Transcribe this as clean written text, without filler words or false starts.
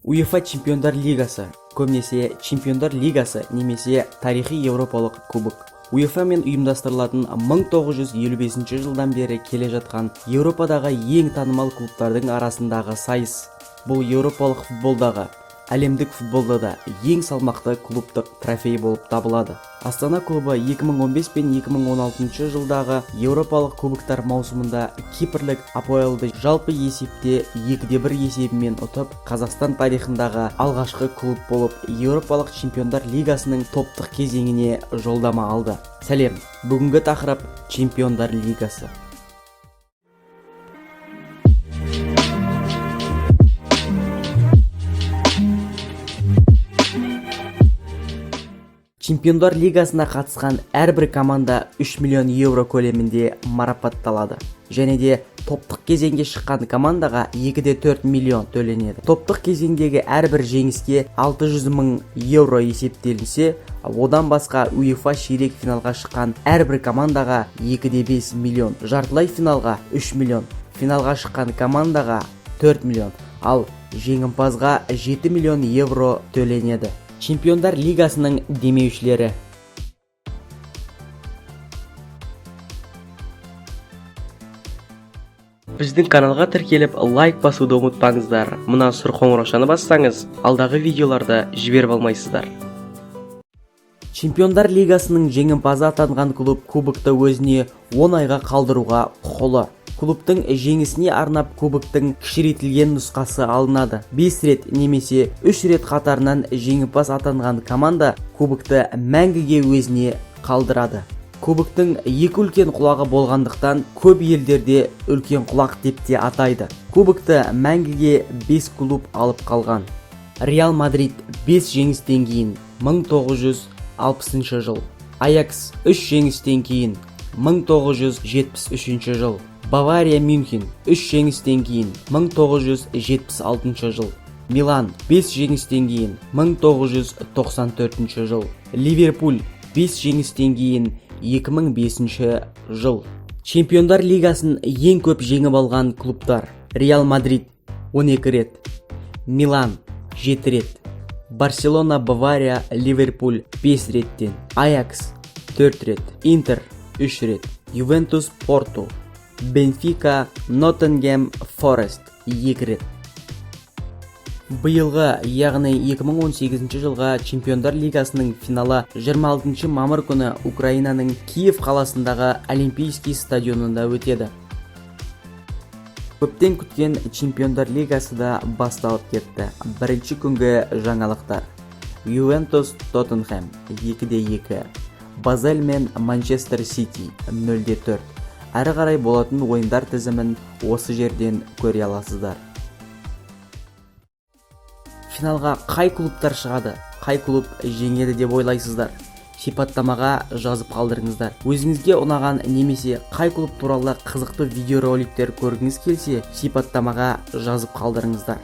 УЕФА Чемпиондар Лигасы, көбінесе Чемпиондар Лигасы немесе тарихи Еуропалық кубок. УЕФА мен ұйымдастырылатын 1955 жылдан бері келе жатқан Еуропадағы ең танымал клубтардың арасындағы сайыс. Бұл еуропалық футболдағы, әлемдік футболда да ең салмақты клубтық трофей болып табылады. Астана клубы 2015 пен 2016 жылдағы еуропалық кубоктар маусымында Кипрлік АПОЭЛ-ді жалпы есепте 2-1 есебімен ұтып, Қазақстан тарихындағы алғашқы клуб болып Еуропалық Чемпиондар Лигасының топтық кезеңіне жолдама алды. Сәлем, бүгінгі тақырып Чемпиондар Лигасы. Чемпиондар Лигасына қатысқан әрбір команда 3 миллион евро көлемінде марапатталады. Және де топтық кезеңге шыққан командаға 2-4 миллион төленеді. Топтық кезеңдегі әрбір жеңіске 600 мың евро есептелінсе, одан басқа УЕФА ширек финалға шыққан әрбір командаға 2-5 миллион, жартылай финалға 3 миллион, финалға шыққан командаға 4 миллион, ал жеңімпазға 7 миллион евро төленеді. Чемпиондар Лигасының демеушілері. Біздің каналға тіркеліп лайк басуды ұмытпаңыздар. Мына сұр қоңыраушаны бассаңыз, алдағы видеоларды жіберіп алмайсыздар. Чемпиондар Лигасының жеңімпазы атанған клуб кубокты өзіне 10 айға қалдыруға құқылы. Клубтың жеңісіне арнап кубоктың кішірейтілген нұсқасы алынады. 5 рет немесе 3 рет қатарынан жеңімпаз атанған команда кубокты мәңгіге өзіне қалдырады. Кубоктың екі үлкен құлағы болғандықтан көп елдерде үлкен құлақ деп те атайды. Кубокты мәңгіге 5 клуб алып қалған. Реал Мадрид 5 жеңістен кейін 1960 жыл. Аякс 3 жеңістен кейін 1973 жыл. Бавария Мюнхен 3 жеңістен кейін 1976 жыл. Милан 5 жеңістен кейін 1994 жыл. Ливерпуль 5 жеңістен кейін 2005 жыл. Чемпиондар Лигасын ең көп жеңіп алған клубтар: Реал Мадрид 12 рет, Милан 7 рет, Барселона, Бавария, Ливерпуль 5 реттен, Аякс 4 рет, Интер 3 рет, Ювентус, Порту, Бенфика, Ноттингем Форест 2 рет. Биылғы, яғни 2018 жылға Чемпиондар Лигасының финалы 26 мамыр күні Украинаның Киев қаласындағы Олимпийский стадионында өтеді. Көптен күткен Чемпиондар Лигасы да басталып кетті. Бірінші күнгі жаңалықтар: Ювентус Тоттенхэм 2-2, Базель мен Манчестер Сити 0-4. Әрі қарай болатын ойындар тізімін осы жерден көре аласыздар. Финалға қай клубтар шығады, қай клуб жеңеді деп ойлайсыздар? Сипаттамаға жазып қалдырыңыздар. Өзіңізге ұнаған немесе қай клуб туралы қызықты видеороликтер көргіңіз келсе, сипаттамаға жазып қалдырыңыздар.